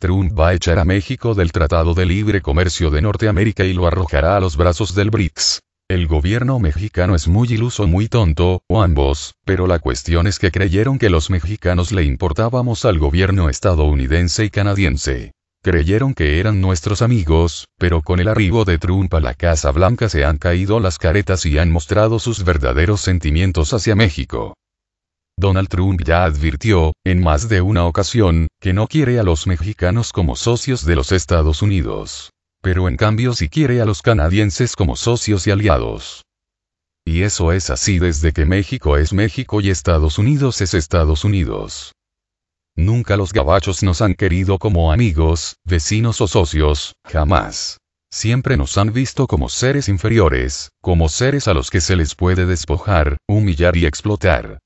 Trump va a echar a México del Tratado de Libre Comercio de Norteamérica y lo arrojará a los brazos del BRICS. El gobierno mexicano es muy iluso, muy tonto, o ambos, pero la cuestión es que creyeron que los mexicanos le importábamos al gobierno estadounidense y canadiense. Creyeron que eran nuestros amigos, pero con el arribo de Trump a la Casa Blanca se han caído las caretas y han mostrado sus verdaderos sentimientos hacia México. Donald Trump ya advirtió, en más de una ocasión, que no quiere a los mexicanos como socios de los Estados Unidos. Pero en cambio sí quiere a los canadienses como socios y aliados. Y eso es así desde que México es México y Estados Unidos es Estados Unidos. Nunca los gabachos nos han querido como amigos, vecinos o socios, jamás. Siempre nos han visto como seres inferiores, como seres a los que se les puede despojar, humillar y explotar.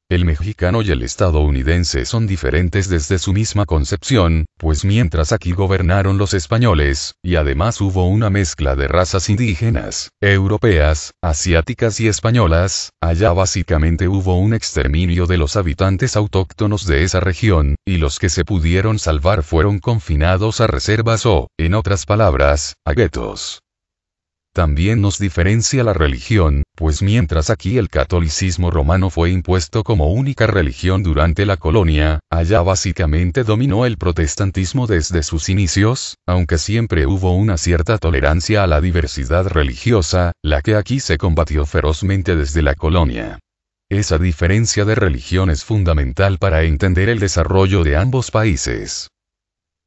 El mexicano y el estadounidense son diferentes desde su misma concepción, pues mientras aquí gobernaron los españoles, y además hubo una mezcla de razas indígenas, europeas, asiáticas y españolas, allá básicamente hubo un exterminio de los habitantes autóctonos de esa región, y los que se pudieron salvar fueron confinados a reservas o, en otras palabras, a guetos. También nos diferencia la religión, pues mientras aquí el catolicismo romano fue impuesto como única religión durante la colonia, allá básicamente dominó el protestantismo desde sus inicios, aunque siempre hubo una cierta tolerancia a la diversidad religiosa, la que aquí se combatió ferozmente desde la colonia. Esa diferencia de religión es fundamental para entender el desarrollo de ambos países.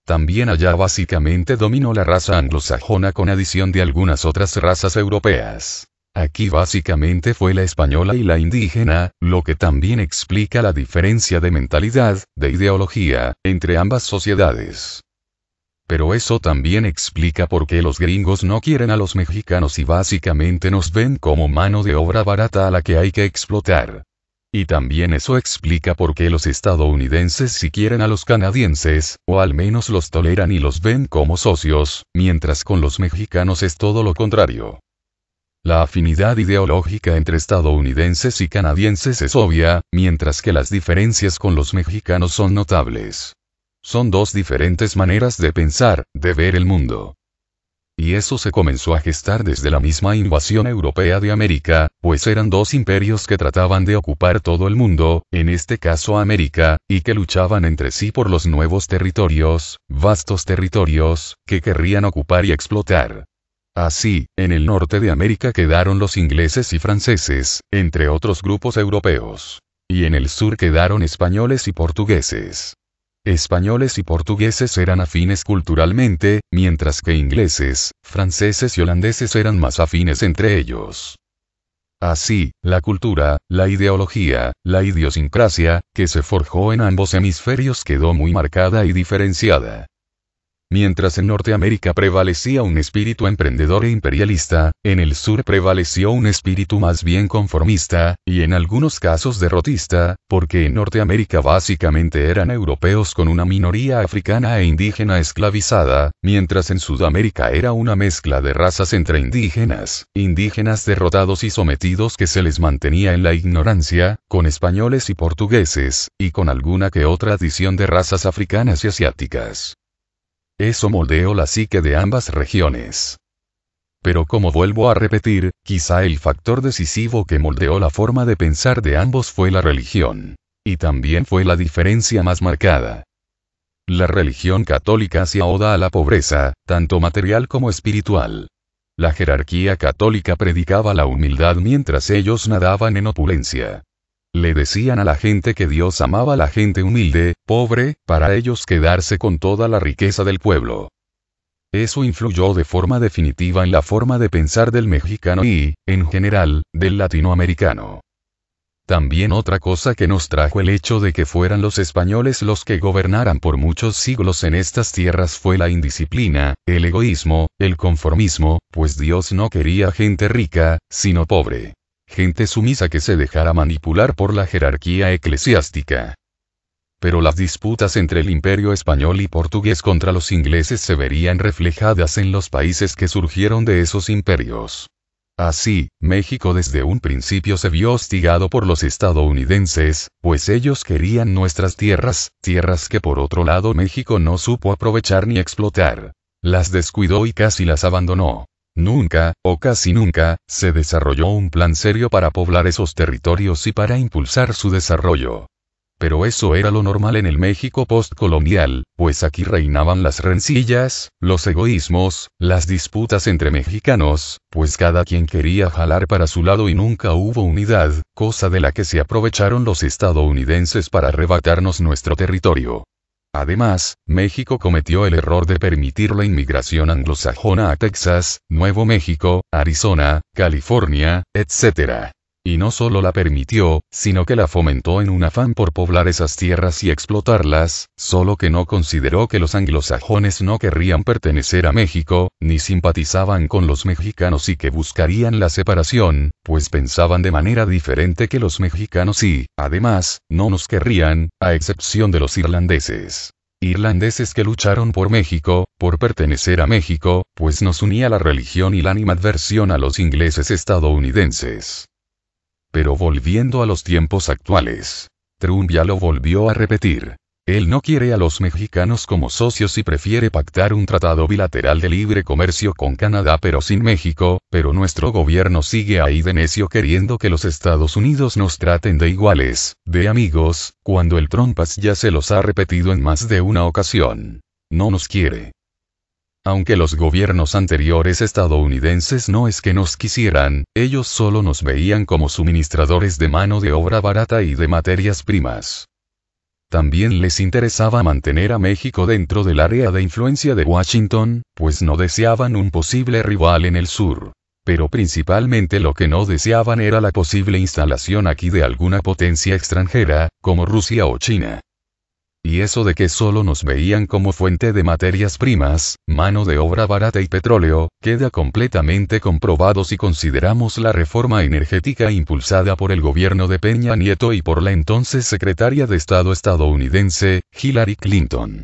También allá básicamente dominó la raza anglosajona con adición de algunas otras razas europeas. Aquí básicamente fue la española y la indígena, lo que también explica la diferencia de mentalidad, de ideología, entre ambas sociedades. Pero eso también explica por qué los gringos no quieren a los mexicanos y básicamente nos ven como mano de obra barata a la que hay que explotar. Y también eso explica por qué los estadounidenses sí quieren a los canadienses, o al menos los toleran y los ven como socios, mientras con los mexicanos es todo lo contrario. La afinidad ideológica entre estadounidenses y canadienses es obvia, mientras que las diferencias con los mexicanos son notables. Son dos diferentes maneras de pensar, de ver el mundo. Y eso se comenzó a gestar desde la misma invasión europea de América, pues eran dos imperios que trataban de ocupar todo el mundo, en este caso América, y que luchaban entre sí por los nuevos territorios, vastos territorios, que querrían ocupar y explotar. Así, en el norte de América quedaron los ingleses y franceses, entre otros grupos europeos. Y en el sur quedaron españoles y portugueses. Españoles y portugueses eran afines culturalmente, mientras que ingleses, franceses y holandeses eran más afines entre ellos. Así, la cultura, la ideología, la idiosincrasia, que se forjó en ambos hemisferios quedó muy marcada y diferenciada. Mientras en Norteamérica prevalecía un espíritu emprendedor e imperialista, en el sur prevaleció un espíritu más bien conformista, y en algunos casos derrotista, porque en Norteamérica básicamente eran europeos con una minoría africana e indígena esclavizada, mientras en Sudamérica era una mezcla de razas entre indígenas derrotados y sometidos que se les mantenía en la ignorancia, con españoles y portugueses, y con alguna que otra adición de razas africanas y asiáticas. Eso moldeó la psique de ambas regiones. Pero como vuelvo a repetir, quizá el factor decisivo que moldeó la forma de pensar de ambos fue la religión. Y también fue la diferencia más marcada. La religión católica hacía oda a la pobreza, tanto material como espiritual. La jerarquía católica predicaba la humildad mientras ellos nadaban en opulencia. Le decían a la gente que Dios amaba a la gente humilde, pobre, para ellos quedarse con toda la riqueza del pueblo. Eso influyó de forma definitiva en la forma de pensar del mexicano y, en general, del latinoamericano. También otra cosa que nos trajo el hecho de que fueran los españoles los que gobernaran por muchos siglos en estas tierras fue la indisciplina, el egoísmo, el conformismo, pues Dios no quería gente rica, sino pobre. Gente sumisa que se dejara manipular por la jerarquía eclesiástica. Pero las disputas entre el imperio español y portugués contra los ingleses se verían reflejadas en los países que surgieron de esos imperios. Así, México desde un principio se vio hostigado por los estadounidenses, pues ellos querían nuestras tierras, tierras que por otro lado México no supo aprovechar ni explotar. Las descuidó y casi las abandonó. Nunca, o casi nunca, se desarrolló un plan serio para poblar esos territorios y para impulsar su desarrollo. Pero eso era lo normal en el México postcolonial, pues aquí reinaban las rencillas, los egoísmos, las disputas entre mexicanos, pues cada quien quería jalar para su lado y nunca hubo unidad, cosa de la que se aprovecharon los estadounidenses para arrebatarnos nuestro territorio. Además, México cometió el error de permitir la inmigración anglosajona a Texas, Nuevo México, Arizona, California, etc. Y no solo la permitió, sino que la fomentó en un afán por poblar esas tierras y explotarlas, solo que no consideró que los anglosajones no querrían pertenecer a México, ni simpatizaban con los mexicanos y que buscarían la separación, pues pensaban de manera diferente que los mexicanos y, además, no nos querrían, a excepción de los irlandeses. Irlandeses que lucharon por México, por pertenecer a México, pues nos unía la religión y la animadversión a los ingleses estadounidenses. Pero volviendo a los tiempos actuales. Trump ya lo volvió a repetir. Él no quiere a los mexicanos como socios y prefiere pactar un tratado bilateral de libre comercio con Canadá pero sin México, pero nuestro gobierno sigue ahí de necio queriendo que los Estados Unidos nos traten de iguales, de amigos, cuando el Trumpas ya se los ha repetido en más de una ocasión. No nos quiere. Aunque los gobiernos anteriores estadounidenses no es que nos quisieran, ellos solo nos veían como suministradores de mano de obra barata y de materias primas. También les interesaba mantener a México dentro del área de influencia de Washington, pues no deseaban un posible rival en el sur. Pero principalmente lo que no deseaban era la posible instalación aquí de alguna potencia extranjera, como Rusia o China. Y eso de que solo nos veían como fuente de materias primas, mano de obra barata y petróleo, queda completamente comprobado si consideramos la reforma energética impulsada por el gobierno de Peña Nieto y por la entonces secretaria de Estado estadounidense, Hillary Clinton.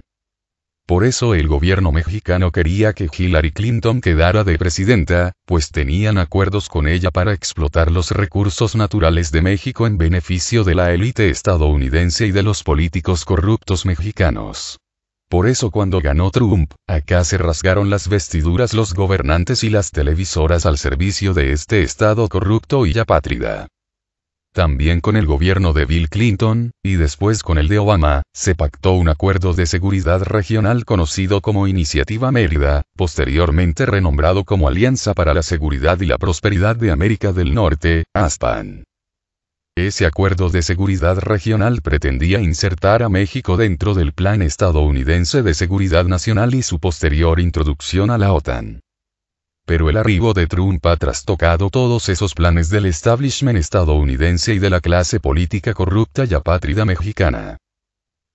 Por eso el gobierno mexicano quería que Hillary Clinton quedara de presidenta, pues tenían acuerdos con ella para explotar los recursos naturales de México en beneficio de la élite estadounidense y de los políticos corruptos mexicanos. Por eso cuando ganó Trump, acá se rasgaron las vestiduras los gobernantes y las televisoras al servicio de este estado corrupto y apátrida. También con el gobierno de Bill Clinton, y después con el de Obama, se pactó un acuerdo de seguridad regional conocido como Iniciativa Mérida, posteriormente renombrado como Alianza para la Seguridad y la Prosperidad de América del Norte, ASPAN. Ese acuerdo de seguridad regional pretendía insertar a México dentro del Plan estadounidense de seguridad nacional y su posterior introducción a la OTAN. Pero el arribo de Trump ha trastocado todos esos planes del establishment estadounidense y de la clase política corrupta y apátrida mexicana.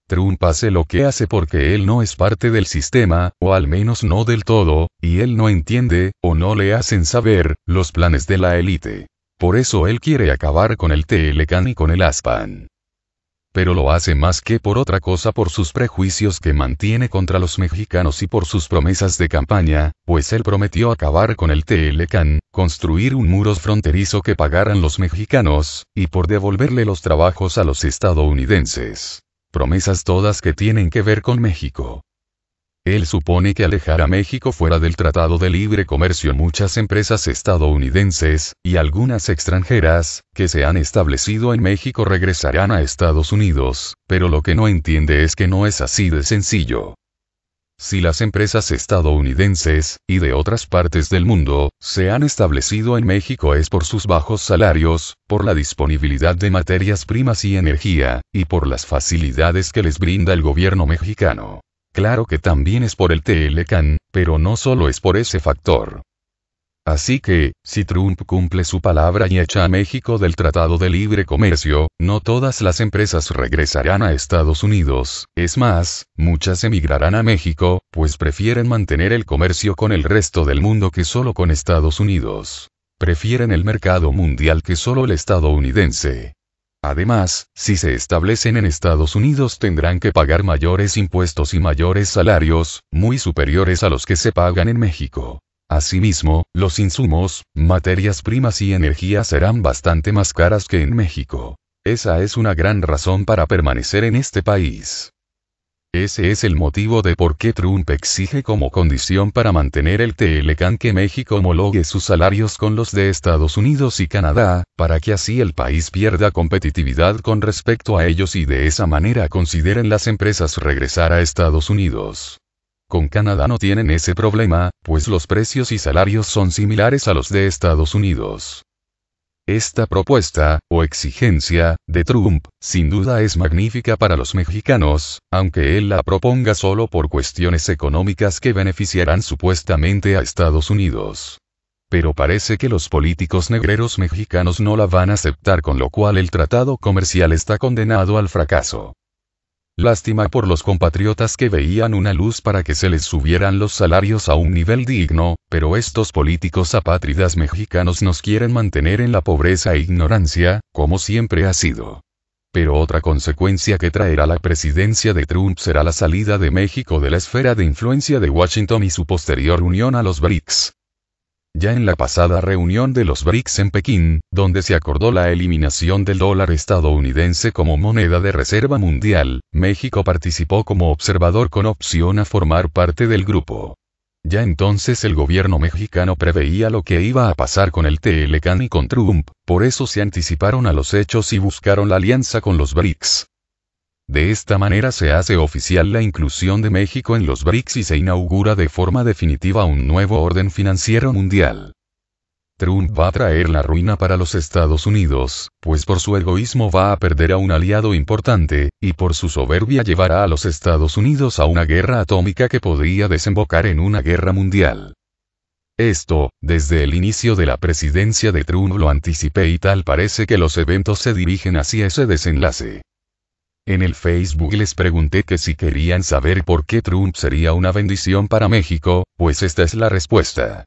Trump hace lo que hace porque él no es parte del sistema, o al menos no del todo, y él no entiende, o no le hacen saber, los planes de la élite. Por eso él quiere acabar con el TLCAN y con el ASPAN. Pero lo hace más que por otra cosa por sus prejuicios que mantiene contra los mexicanos y por sus promesas de campaña, pues él prometió acabar con el TLCAN, construir un muro fronterizo que pagaran los mexicanos, y por devolverle los trabajos a los estadounidenses. Promesas todas que tienen que ver con México. Él supone que alejar a México fuera del Tratado de Libre Comercio muchas empresas estadounidenses, y algunas extranjeras, que se han establecido en México regresarán a Estados Unidos, pero lo que no entiende es que no es así de sencillo. Si las empresas estadounidenses, y de otras partes del mundo, se han establecido en México es por sus bajos salarios, por la disponibilidad de materias primas y energía, y por las facilidades que les brinda el gobierno mexicano. Claro que también es por el TLCAN, pero no solo es por ese factor. Así que, si Trump cumple su palabra y echa a México del Tratado de Libre Comercio, no todas las empresas regresarán a Estados Unidos, es más, muchas emigrarán a México, pues prefieren mantener el comercio con el resto del mundo que solo con Estados Unidos. Prefieren el mercado mundial que solo el estadounidense. Además, si se establecen en Estados Unidos tendrán que pagar mayores impuestos y mayores salarios, muy superiores a los que se pagan en México. Asimismo, los insumos, materias primas y energía serán bastante más caras que en México. Esa es una gran razón para permanecer en este país. Ese es el motivo de por qué Trump exige como condición para mantener el TLCAN que México homologue sus salarios con los de Estados Unidos y Canadá, para que así el país pierda competitividad con respecto a ellos y de esa manera consideren las empresas regresar a Estados Unidos. Con Canadá no tienen ese problema, pues los precios y salarios son similares a los de Estados Unidos. Esta propuesta, o exigencia, de Trump, sin duda es magnífica para los mexicanos, aunque él la proponga solo por cuestiones económicas que beneficiarán supuestamente a Estados Unidos. Pero parece que los políticos negreros mexicanos no la van a aceptar, con lo cual el tratado comercial está condenado al fracaso. Lástima por los compatriotas que veían una luz para que se les subieran los salarios a un nivel digno, pero estos políticos apátridas mexicanos nos quieren mantener en la pobreza e ignorancia, como siempre ha sido. Pero otra consecuencia que traerá la presidencia de Trump será la salida de México de la esfera de influencia de Washington y su posterior unión a los BRICS. Ya en la pasada reunión de los BRICS en Pekín, donde se acordó la eliminación del dólar estadounidense como moneda de reserva mundial, México participó como observador con opción a formar parte del grupo. Ya entonces el gobierno mexicano preveía lo que iba a pasar con el TLCAN y con Trump, por eso se anticiparon a los hechos y buscaron la alianza con los BRICS. De esta manera se hace oficial la inclusión de México en los BRICS y se inaugura de forma definitiva un nuevo orden financiero mundial. Trump va a traer la ruina para los Estados Unidos, pues por su egoísmo va a perder a un aliado importante, y por su soberbia llevará a los Estados Unidos a una guerra atómica que podría desembocar en una guerra mundial. Esto, desde el inicio de la presidencia de Trump lo anticipé y tal parece que los eventos se dirigen hacia ese desenlace. En el Facebook les pregunté que si querían saber por qué Trump sería una bendición para México, pues esta es la respuesta.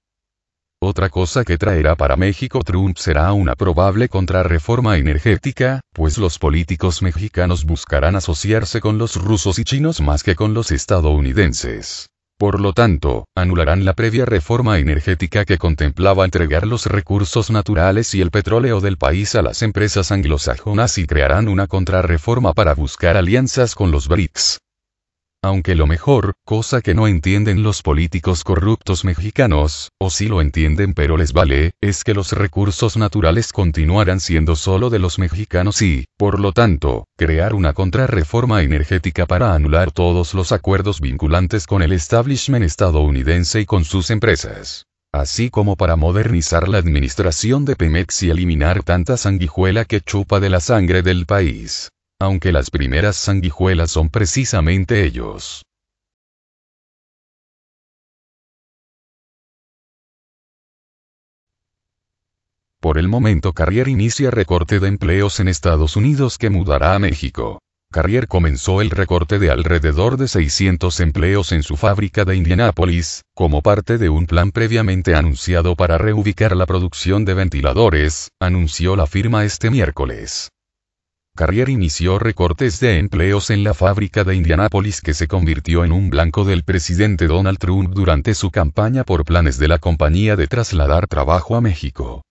Otra cosa que traerá para México Trump será una probable contrarreforma energética, pues los políticos mexicanos buscarán asociarse con los rusos y chinos más que con los estadounidenses. Por lo tanto, anularán la previa reforma energética que contemplaba entregar los recursos naturales y el petróleo del país a las empresas anglosajonas y crearán una contrarreforma para buscar alianzas con los BRICS. Aunque lo mejor, cosa que no entienden los políticos corruptos mexicanos, o sí lo entienden pero les vale, es que los recursos naturales continuarán siendo solo de los mexicanos y, por lo tanto, crear una contrarreforma energética para anular todos los acuerdos vinculantes con el establishment estadounidense y con sus empresas. Así como para modernizar la administración de Pemex y eliminar tanta sanguijuela que chupa de la sangre del país. Aunque las primeras sanguijuelas son precisamente ellos. Por el momento Carrier inicia recorte de empleos en Estados Unidos que mudará a México. Carrier comenzó el recorte de alrededor de 600 empleos en su fábrica de Indianápolis, como parte de un plan previamente anunciado para reubicar la producción de ventiladores, anunció la firma este miércoles. Carrier inició recortes de empleos en la fábrica de Indianápolis que se convirtió en un blanco del presidente Donald Trump durante su campaña por planes de la compañía de trasladar trabajo a México.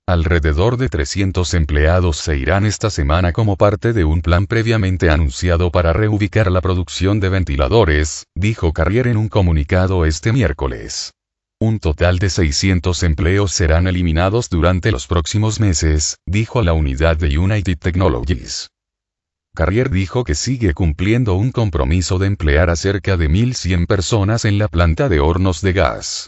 Alrededor de 300 empleados se irán esta semana como parte de un plan previamente anunciado para reubicar la producción de ventiladores, dijo Carrier en un comunicado este miércoles. Un total de 600 empleos serán eliminados durante los próximos meses, dijo la unidad de United Technologies. Carrier dijo que sigue cumpliendo un compromiso de emplear a cerca de 1.100 personas en la planta de hornos de gas.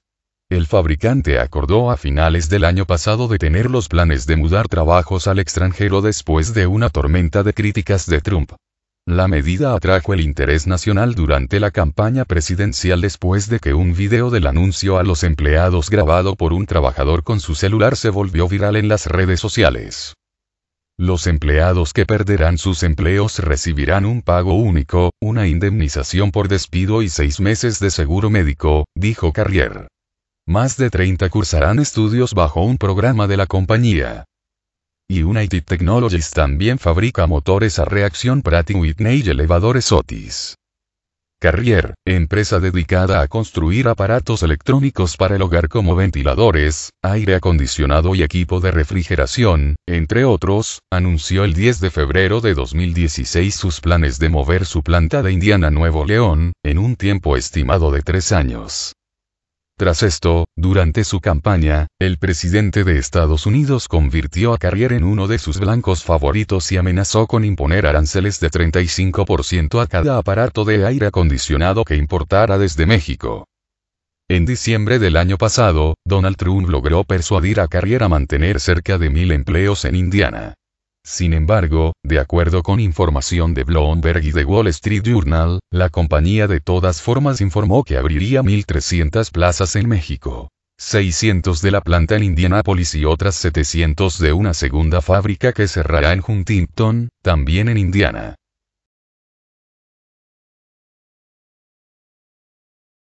El fabricante acordó a finales del año pasado detener los planes de mudar trabajos al extranjero después de una tormenta de críticas de Trump. La medida atrajo el interés nacional durante la campaña presidencial después de que un video del anuncio a los empleados grabado por un trabajador con su celular se volvió viral en las redes sociales. Los empleados que perderán sus empleos recibirán un pago único, una indemnización por despido y 6 meses de seguro médico, dijo Carrier. Más de 30 cursarán estudios bajo un programa de la compañía. United Technologies también fabrica motores a reacción Pratt & Whitney y elevadores Otis. Carrier, empresa dedicada a construir aparatos electrónicos para el hogar como ventiladores, aire acondicionado y equipo de refrigeración, entre otros, anunció el 10 de febrero de 2016 sus planes de mover su planta de Indiana a Nuevo León, en un tiempo estimado de 3 años. Tras esto, durante su campaña, el presidente de Estados Unidos convirtió a Carrier en uno de sus blancos favoritos y amenazó con imponer aranceles de 35% a cada aparato de aire acondicionado que importara desde México. En diciembre del año pasado, Donald Trump logró persuadir a Carrier a mantener cerca de 1.000 empleos en Indiana. Sin embargo, de acuerdo con información de Bloomberg y The Wall Street Journal, la compañía de todas formas informó que abriría 1.300 plazas en México, 600 de la planta en Indianápolis y otras 700 de una segunda fábrica que cerrará en Huntington, también en Indiana.